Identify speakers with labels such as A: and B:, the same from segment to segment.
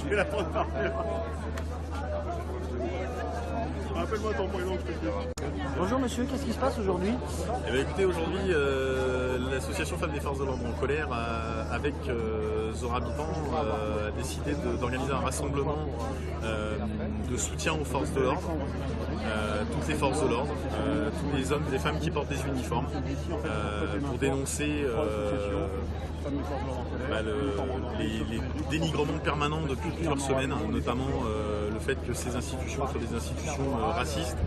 A: C'est la porte parfaite. Rappelle-moi ton prénom, je te le dirai.
B: Bonjour monsieur, qu'est-ce qui se passe aujourd'hui?
A: Eh bien, écoutez, aujourd'hui, l'association Femmes des Forces de l'Ordre en colère, avec Zora Bitan, a décidé d'organiser un rassemblement de soutien aux forces de l'ordre, toutes les forces de l'ordre, tous les hommes et les femmes qui portent des uniformes, pour dénoncer les dénigrements permanents depuis plusieurs semaines, notamment le fait que ces institutions soient des institutions racistes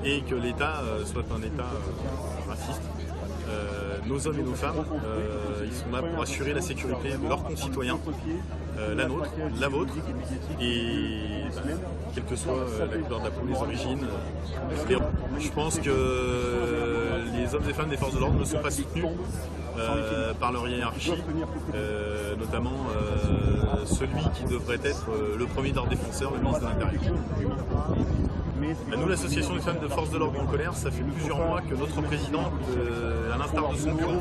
A: et que l'État soit un État raciste. Nos hommes et nos femmes, ils sont là pour assurer la sécurité de leurs concitoyens, la nôtre, la vôtre, et quelle que soit la couleur de la peau, les origines. Je pense que les hommes et femmes des forces de l'ordre ne sont pas soutenus par leur hiérarchie, notamment celui qui devrait être le premier de leurs défenseurs, le ministre de l'Intérieur. Nous, l'association des femmes de forces de l'ordre en colère, ça fait plusieurs mois que notre président, à l'instar de son bureau,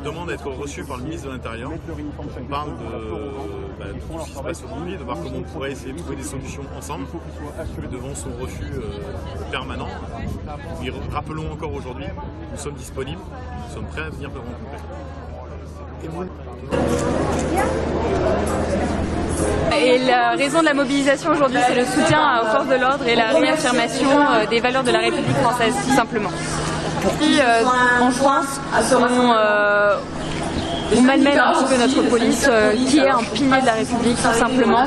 A: demande à être reçu par le ministre de l'Intérieur. On parle de tout ce qui se passe aujourd'hui, de voir comment on pourrait essayer de trouver des solutions ensemble. Mais devant son refus permanent, rappelons encore aujourd'hui, nous sommes disponibles, nous sommes prêts à venir le rencontrer.
C: Et la raison de la mobilisation aujourd'hui, c'est le soutien aux forces de l'ordre et la réaffirmation des valeurs de la République française, tout simplement. Puis, en France, on malmène un petit peu notre police, qui est un pilier de la République, tout simplement.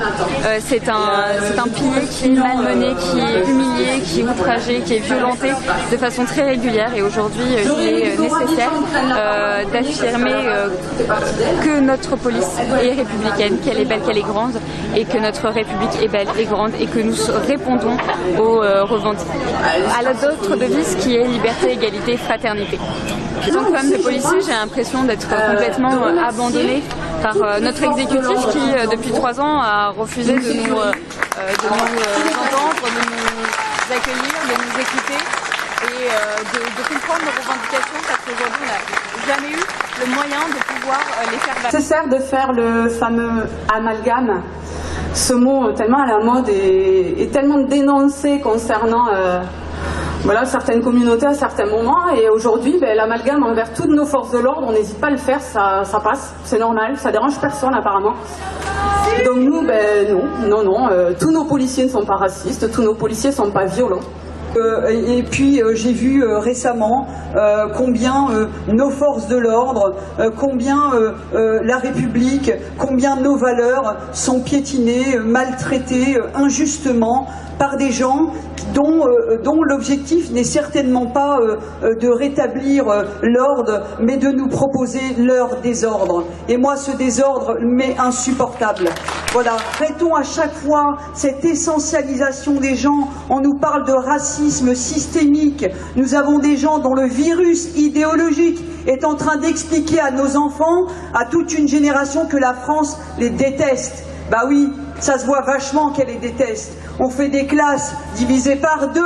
C: C'est un pilier qui est malmené, qui est humilié, qui est outragé, qui est violenté de façon très régulière. Et aujourd'hui, il est nécessaire d'affirmer que notre police est républicaine, qu'elle est belle, qu'elle est grande, et que notre République est belle et grande, et que nous répondons aux revendications, à d'autres devises qui est liberté, égalité, fraternité. En tant que femme de policier, j'ai l'impression d'être complètement abandonnée par notre exécutif qui, depuis 3 ans, a refusé de nous entendre, de nous accueillir, de nous écouter et de comprendre nos revendications, parce qu'aujourd'hui, on n'a jamais eu le moyen de pouvoir les faire valoir.
D: Nécessaire de faire le fameux amalgame, ce mot tellement à la mode et tellement dénoncé concernant voilà, certaines communautés à certains moments, et aujourd'hui l'amalgame envers toutes nos forces de l'ordre, on n'hésite pas à le faire, ça passe, c'est normal, ça dérange personne apparemment. Donc nous, non, tous nos policiers ne sont pas racistes, tous nos policiers ne sont pas violents.
E: Et puis j'ai vu récemment combien nos forces de l'ordre, combien la République, combien nos valeurs sont piétinées, maltraitées injustement par des gens dont l'objectif n'est certainement pas de rétablir l'ordre, mais de nous proposer leur désordre. Et moi, ce désordre m'est insupportable. Voilà, arrêtons à chaque fois cette essentialisation des gens. On nous parle de racisme systémique. Nous avons des gens dont le virus idéologique est en train d'expliquer à nos enfants, à toute une génération, que la France les déteste. Bah oui, ça se voit vachement qu'elle les déteste. On fait des classes divisées par 2,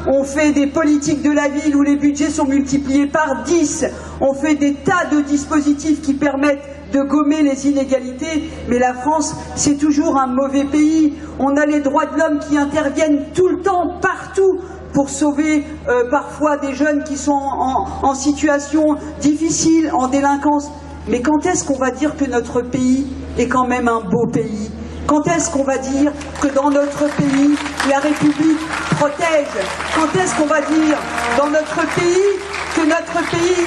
E: on fait des politiques de la ville où les budgets sont multipliés par 10, on fait des tas de dispositifs qui permettent de gommer les inégalités, mais la France, c'est toujours un mauvais pays. On a les droits de l'homme qui interviennent tout le temps, partout, pour sauver parfois des jeunes qui sont en situation difficile, en délinquance. Mais quand est-ce qu'on va dire que notre pays est quand même un beau pays? Quand est-ce qu'on va dire que dans notre pays, la République protège? Quand est-ce qu'on va dire dans notre pays que notre pays,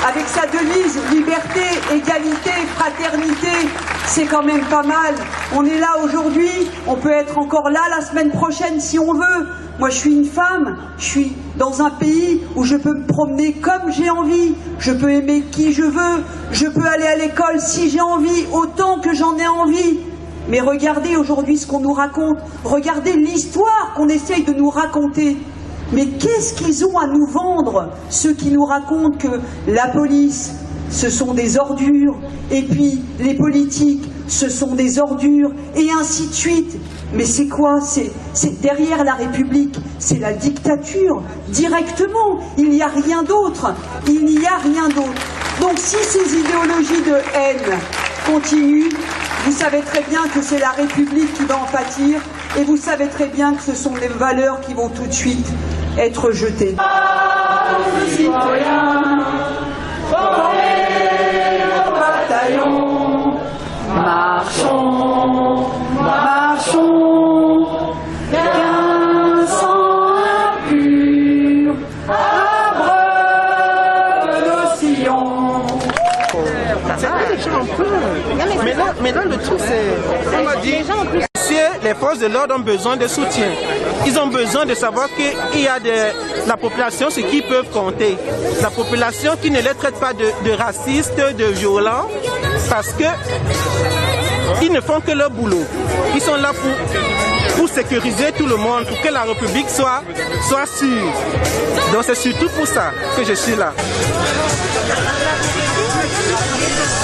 E: avec sa devise liberté, égalité, fraternité, c'est quand même pas mal? On est là aujourd'hui, on peut être encore là la semaine prochaine si on veut. Moi, je suis une femme, je suis dans un pays où je peux me promener comme j'ai envie, je peux aimer qui je veux, je peux aller à l'école si j'ai envie, autant que j'en ai envie. Mais regardez aujourd'hui ce qu'on nous raconte, regardez l'histoire qu'on essaye de nous raconter. Mais qu'est-ce qu'ils ont à nous vendre, ceux qui nous racontent que la police, ce sont des ordures, et puis les politiques, ce sont des ordures, et ainsi de suite. Mais c'est quoi? C'est derrière la République, c'est la dictature, directement. Il n'y a rien d'autre, il n'y a rien d'autre. Donc si ces idéologies de haine continuent, Vous savez très bien que c'est la République qui va en pâtir et vous savez très bien que ce sont des valeurs qui vont tout de suite être jetées. Citoyens, formez nos bataillons, marchons, marchons, qu'un sang impur abreuve nos sillons.
F: C'est un peu. Maintenant, le truc, c'est. On va dire. Les forces de l'ordre ont besoin de soutien. Ils ont besoin de savoir qu'il y a la population sur qui ils peuvent compter. La population qui ne les traite pas de racistes, de violents, parce que ils ne font que leur boulot. Ils sont là pour sécuriser tout le monde, pour que la République soit sûre. Donc c'est surtout pour ça que je suis là.